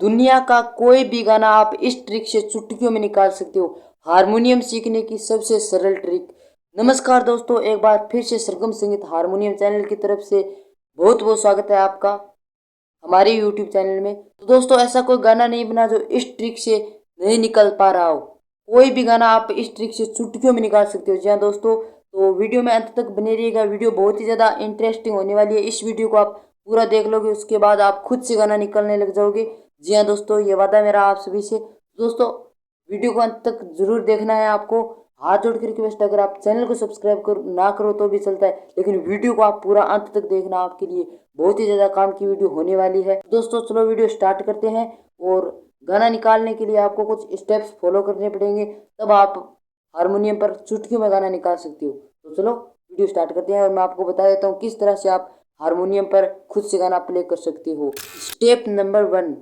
दुनिया का कोई भी गाना आप इस ट्रिक से चुटकियों में निकाल सकते हो। हारमोनियम सीखने की सबसे सरल ट्रिक। नमस्कार दोस्तों, एक बार फिर से सरगम संगीत हारमोनियम चैनल की तरफ से बहुत बहुत स्वागत है आपका हमारे यूट्यूब चैनल में। तो दोस्तों, ऐसा कोई गाना नहीं बना जो इस ट्रिक से नहीं निकल पा रहा हो। कोई भी गाना आप इस ट्रिक से चुटकियों में निकाल सकते हो। जी हाँ दोस्तों, तो वीडियो में अंत तक बने रहिएगा। वीडियो बहुत ही ज़्यादा इंटरेस्टिंग होने वाली है। इस वीडियो को आप पूरा देख लोगे, उसके बाद आप खुद से गाना निकलने लग जाओगे। जी हाँ दोस्तों, ये वादा मेरा आप सभी से। दोस्तों, वीडियो को अंत तक जरूर देखना है आपको। हाथ जोड़ के रिक्वेस्ट, अगर आप चैनल को सब्सक्राइब ना करो तो भी चलता है, लेकिन वीडियो को आप पूरा अंत तक देखना। आपके लिए बहुत ही ज़्यादा काम की वीडियो होने वाली है। दोस्तों चलो वीडियो स्टार्ट करते हैं। और गाना निकालने के लिए आपको कुछ स्टेप्स फॉलो करने पड़ेंगे, तब आप हारमोनियम पर चुटकियों में गाना निकाल सकते हो। तो चलो वीडियो स्टार्ट करते हैं और मैं आपको बता देता हूँ किस तरह से आप हारमोनियम पर खुद से गाना प्ले कर सकते हो। स्टेप नंबर 1,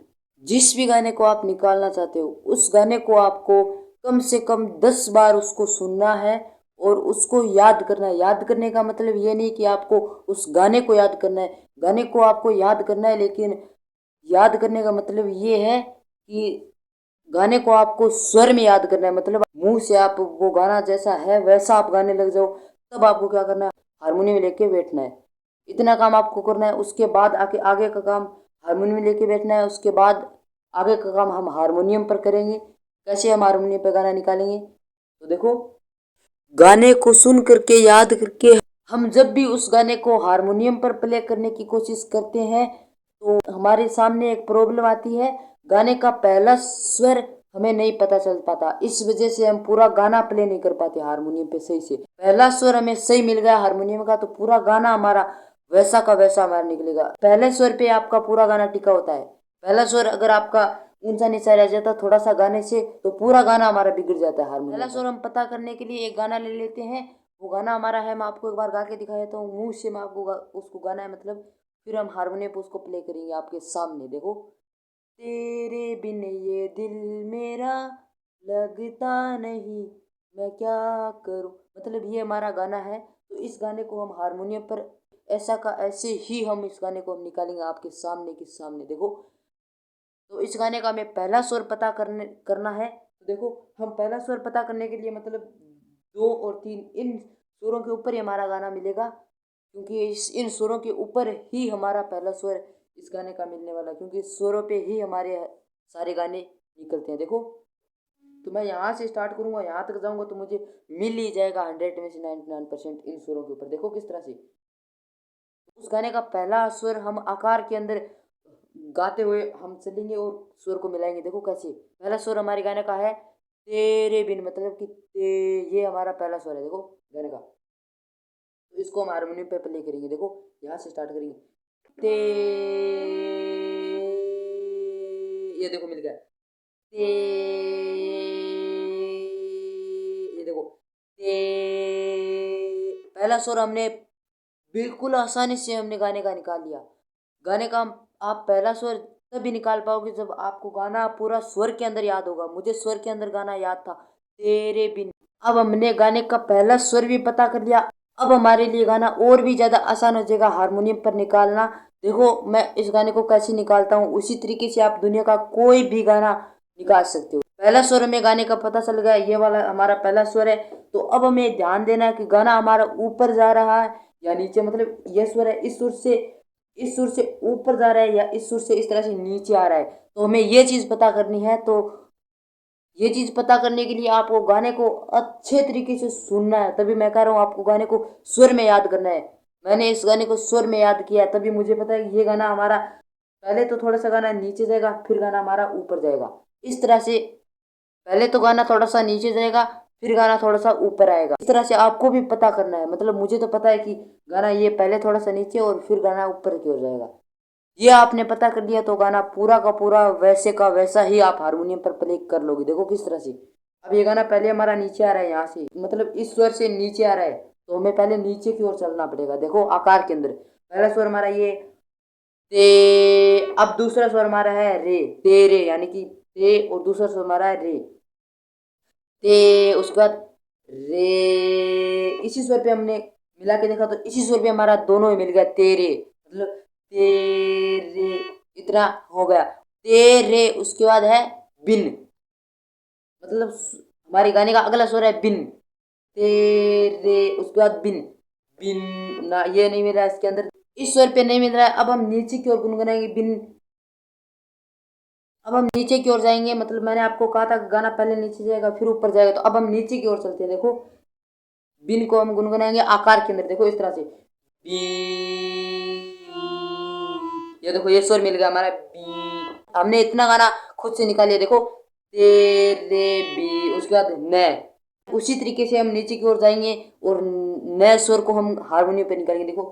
जिस भी गाने को आप निकालना चाहते हो उस गाने को आपको कम से कम 10 बार उसको सुनना है और उसको याद करना है। याद करने का मतलब ये नहीं कि आपको उस गाने को याद करना है, गाने को आपको याद करना है, लेकिन याद करने का मतलब ये है कि गाने को आपको स्वर में याद करना है। मतलब मुंह से आप वो गाना जैसा है वैसा आप गाने लग जाओ। तब आपको क्या करना है, हारमोनियम लेके बैठना है। इतना काम आपको करना है। उसके बाद आगे आगे का काम हारमोनियम लेके बैठना है। उसके बाद आगे का काम हम हारमोनियम पर करेंगे। कैसे हम हारमोनियम पर गाना निकालेंगे, तो देखो, गाने को सुन करके याद करके हम जब भी उस गाने को हारमोनियम पर प्ले करने की कोशिश करते हैं तो हमारे सामने एक प्रॉब्लम आती है। गाने का पहला स्वर हमें नहीं पता चल पाता। इस वजह से हम पूरा गाना प्ले नहीं कर पाते हारमोनियम पे सही से। पहला स्वर हमें सही मिल गया हारमोनियम का तो पूरा गाना हमारा वैसा का वैसा हमारा निकलेगा। पहले स्वर पे आपका पूरा गाना टिका होता है। पहला स्वर अगर आपका ऊंचा नीचा रह जाता थोड़ा सा गाने से तो पूरा गाना हमारा बिगड़ जाता है हारमोनियम। पहला स्वर हम पता करने के लिए एक गाना ले लेते हैं। वो गाना हमारा है, मैं आपको एक बार गा के दिखा देता हूँ। मुंह से मैं आपको उसको गाना है, मतलब फिर हम हारमोनियम पे उसको प्ले करेंगे आपके सामने। देखो, तेरे बिन ये दिल मेरा लगता नहीं, मैं क्या करूं, मतलब ये हमारा गाना है। तो इस गाने को हम हारमोनियम पर ऐसा का ऐसे ही हम इस गाने को हम निकालेंगे आपके सामने के सामने। देखो, तो इस गाने का हमें पहला स्वर पता करना है। तो देखो, हम पहला स्वर पता करने के लिए मतलब 2 और 3 इन सुरों के ऊपर ही हमारा गाना मिलेगा, क्योंकि इन सुरों के ऊपर ही हमारा पहला स्वर इस गाने का मिलने वाला, क्योंकि इस सुरों पे ही हमारे सारे गाने निकलते हैं। देखो, तो मैं यहाँ से स्टार्ट करूँगा, यहाँ तक जाऊँगा तो मुझे मिल ही जाएगा 100 में से 99% इन सुरों के ऊपर। देखो किस तरह से उस गाने का पहला स्वर हम आकार के अंदर गाते हुए हम चलेंगे और स्वर को मिलाएंगे। देखो कैसे पहला स्वर हमारे गाने का है तेरे बिन, मतलब कि ये हमारा पहला स्वर है। देखो गाने का, तो इसको हम हारमोनियम पे प्ले करेंगे। देखो यहाँ से स्टार्ट करेंगे, ते, ये देखो मिल गया, ते, ये देखो, ते। पहला स्वर हमने बिल्कुल आसानी से हमने गाने का निकाल लिया। गाने का आप पहला स्वर तभी निकाल पाओगे जब आपको गाना पूरा स्वर के अंदर याद होगा। मुझे स्वर के अंदर गाना याद था, तेरे बिन। अब हमने गाने का पहला स्वर भी पता कर लिया। अब हमारे लिए गाना और भी ज़्यादा आसान हो जाएगा हारमोनियम पर निकालना। देखो मैं इस गाने को कैसे निकालता हूँ, उसी तरीके से आप दुनिया का कोई भी गाना निकाल सकते हो। पहला स्वर हमें गाने का पता चल गया, ये वाला हमारा पहला स्वर है। तो अब हमें ध्यान देना है कि गाना हमारा ऊपर जा रहा है या नीचे, मतलब ये स्वर है इस सुर से ऊपर जा रहा है या इस सुर से इस तरह से नीचे आ रहा है। तो हमें ये चीज़ पता करनी है। तो ये चीज़ पता करने के लिए आपको गाने को अच्छे तरीके से सुनना है। तभी मैं कह रहा हूँ आपको गाने को स्वर में याद करना है। मैंने इस गाने को स्वर में याद किया, तभी मुझे पता है कि ये गाना हमारा पहले तो थोड़ा सा गाना नीचे जाएगा, फिर गाना हमारा ऊपर जाएगा। इस तरह से पहले तो गाना थोड़ा सा नीचे जाएगा, फिर गाना थोड़ा सा ऊपर आएगा। इस तरह से आपको भी पता करना है। मतलब मुझे तो पता है कि गाना ये पहले थोड़ा सा नीचे और फिर गाना ऊपर की ओर जाएगा। ये आपने पता कर लिया तो गाना पूरा का पूरा वैसे का वैसा ही आप हारमोनियम पर प्ले कर लोगे। देखो किस तरह से। अब ये गाना पहले हमारा नीचे आ रहा है, यहाँ से मतलब इस स्वर से नीचे आ रहा है, तो हमें पहले नीचे की ओर चलना पड़ेगा। देखो आकार के अंदर पहला स्वर हमारा ये ते, अब दूसरा स्वर हमारा है रे, तेरे, यानी कि ते, और दूसरा स्वर हमारा है रे, ते, उसके बाद रे। इसी स्वर पे हमने मिला के देखा तो इसी स्वर पे हमारा दोनों ही मिल गया, तेरे, मतलब तेरे, इतना हो गया। तेरे, उसके बाद है बिन, मतलब हमारे गाने का अगला स्वर है बिन, तेरे, उसके बाद बिन, बिन ना, ये नहीं मिल रहा है इसके अंदर, इस स्वर पे नहीं मिल रहा है। अब हम नीचे की ओर गुनगुनाएंगे बिन। अब हम नीचे की ओर जाएंगे, मतलब मैंने आपको कहा था गाना पहले नीचे जाएगा फिर ऊपर जाएगा, तो अब हम नीचे की ओर चलते हैं। देखो बिन को हम गुनगुनाएंगे आकार के अंदर, देखो इस तरह से बी, ये देखो ये स्वर मिल गया हमारा बी। हमने इतना गाना खुद से निकालिए, देखो तेरे बी, उसके बाद न। उसी तरीके से हम नीचे की ओर जाएंगे और नए स्वर को हम हारमोनियम पे निकालेंगे। देखो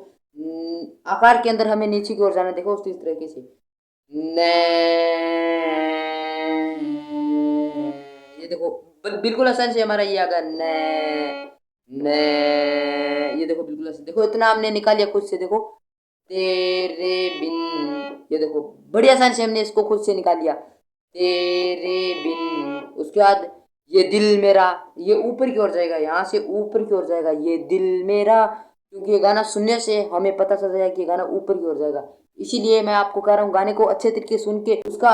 आकार के अंदर हमें नीचे की ओर जाना है, देखो उसी तरीके से न, ये देखो बिल्कुल आसान से हमारा ये आ गया न, ये देखो बिल्कुल आसान, देखो इतना हमने निकाल लिया खुद से। देखो तेरे बिन, ये देखो बड़ी आसान से हमने इसको खुद से निकाल लिया, तेरे बिन। उसके बाद ये दिल मेरा, ये ऊपर की ओर जाएगा, यहाँ से ऊपर की ओर जाएगा ये दिल मेरा, क्योंकि ये गाना सुनने से हमें पता चल जाएगा कि ये गाना ऊपर की ओर जाएगा। इसीलिए मैं आपको कह रहा हूँ गाने को अच्छे तरीके से सुन के उसका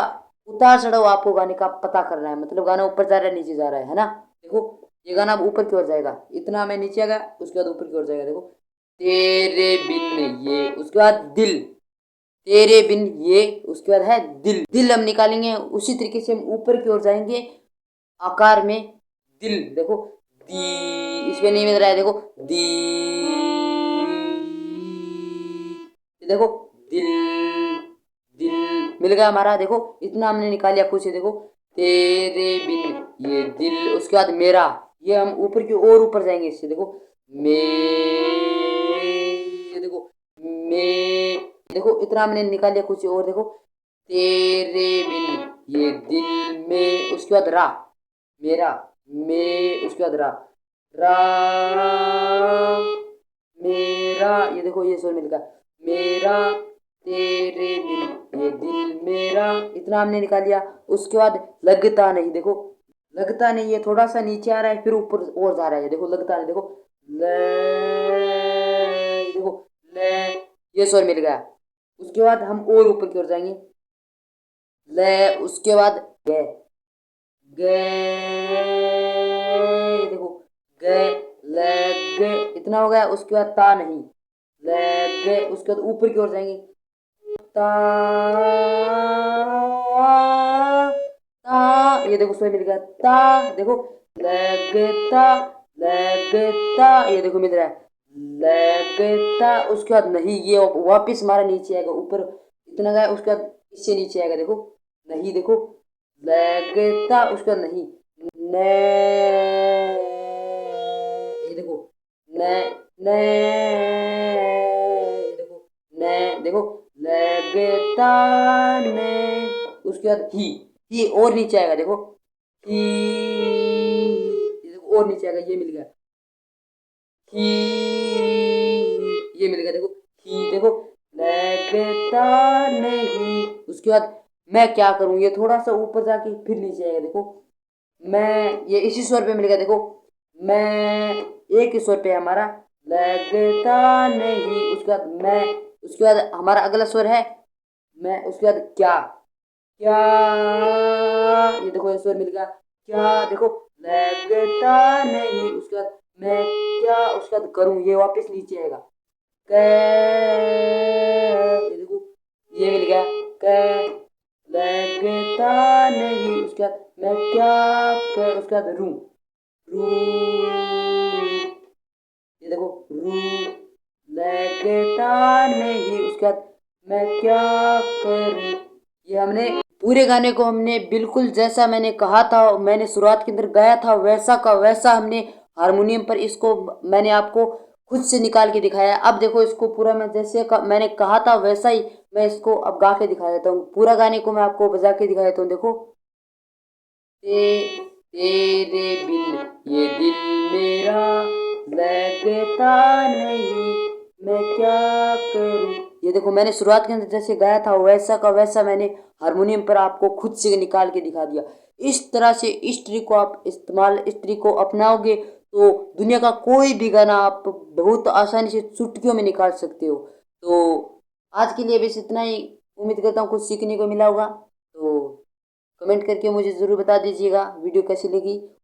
उतार चढ़ाव आपको गाने का पता करना है, मतलब गाना ऊपर जा रहा है नीचे जा रहा है ना। देखो ये गाना अब ऊपर की ओर जाएगा, इतना मैं नीचे आ गया, उसके बाद ऊपर की ओर जाएगा। देखो तेरे बिन ये, उसके बाद दिल, तेरे बिन ये, उसके बाद है दिल। दिल हम निकालेंगे उसी तरीके से, हम ऊपर की ओर जाएंगे आकार में दिल। देखो दी, इसमें नहीं मिल रहा है, देखो दी, देखो दिल, दिल मिल गया हमारा। देखो इतना हमने निकाल लिया खुद से। देखो तेरे बिन ये दिल, उसके बाद मेरा, ये हम ऊपर की और ऊपर जाएंगे इससे। देखो मे, ये देखो मे, देखो इतना हमने निकाल लिया खुद से। और देखो तेरे बिन ये दिल में, उसके बाद रा, मेरा, में, उसके बाद रा, रा मेरा, ये देखो ये स्वर मिल गया मेरा, तेरे बिन ये दिल मेरा, इतना हमने निकाल लिया। उसके बाद लगता नहीं, देखो लगता नहीं, ये थोड़ा सा नीचे आ रहा है फिर ऊपर और जा रहा है। देखो लगता नहीं, देखो ले, देखो ले, ये स्वर मिल गया। उसके बाद हम और ऊपर की ओर जाएंगे, ले, उसके बाद गे, गे, देखो गे, ले, गे, इतना हो गया। उसके बाद ता नहीं, ले, गे, उसके बाद ऊपर की ओर जाएंगे, ता, ता, ये देखो स्वर मिल गया ता, देखो लगता, लगता, ये देखो मिल रहा है लगता। उसके बाद नहीं, ये वापिस हमारा नीचे आएगा, ऊपर इतना गया, उसके बाद इससे नीचे आएगा। देखो नहीं, देखो लगता, उसके बाद नहीं, न, ये देखो न, न, ये देखो न, देखो लगता ने, उसके बाद ही और नीचे आएगा। देखो ही, ये देखो और नीचे आएगा, ये मिल गया ही, ये मिल गया। देखो ही, देखो लगता नहीं। उसके बाद मैं क्या करूं, ये थोड़ा सा ऊपर जाके फिर नीचे आएगा। देखो मैं, ये इसी स्वर पे मिल गया। देखो मैं, एक ही स्वर पे है हमारा, लगता नहीं, उसके बाद मैं, उसके बाद हमारा अगला स्वर है मैं, उसके बाद क्या, क्या, ये देखो ये स्वर मिल गया क्या, देखो लगता नहीं, उसके बाद मैं क्या, उसके बाद करूं, ये वापस नीचे आएगा कै, ये देखो ये मिल गया कै, लगता नहीं, उसके बाद मैं क्या कै, उसके बाद रू, रू, ये देखो रू, लगता नहीं, उसके बाद मैं क्या करूं। ये हमने पूरे गाने को हमने बिल्कुल जैसा मैंने कहा था, मैंने शुरुआत के अंदर गाया था वैसा का वैसा हमने हारमोनियम पर इसको मैंने आपको खुद से निकाल के दिखाया। अब देखो इसको पूरा मैं जैसे मैंने कहा था वैसा ही मैं इसको अब गा के दिखा देता हूँ। पूरा गाने को मैं आपको बजा के दिखा देता हूँ। देखो तेरे बिन ये दिल मेरा लगता नहीं, मैं क्या करूं। ये देखो मैंने शुरुआत के अंदर जैसे गाया था वैसा का वैसा मैंने हारमोनियम पर आपको खुद से निकाल के दिखा दिया। इस तरह से इस ट्रिक को आप इस्तेमाल, इस ट्रिक को अपनाओगे तो दुनिया का कोई भी गाना आप बहुत आसानी से चुटकियों में निकाल सकते हो। तो आज के लिए बस इतना ही, उम्मीद करता हूँ कुछ सीखने को मिला होगा। तो कमेंट करके मुझे ज़रूर बता दीजिएगा वीडियो कैसी लगी।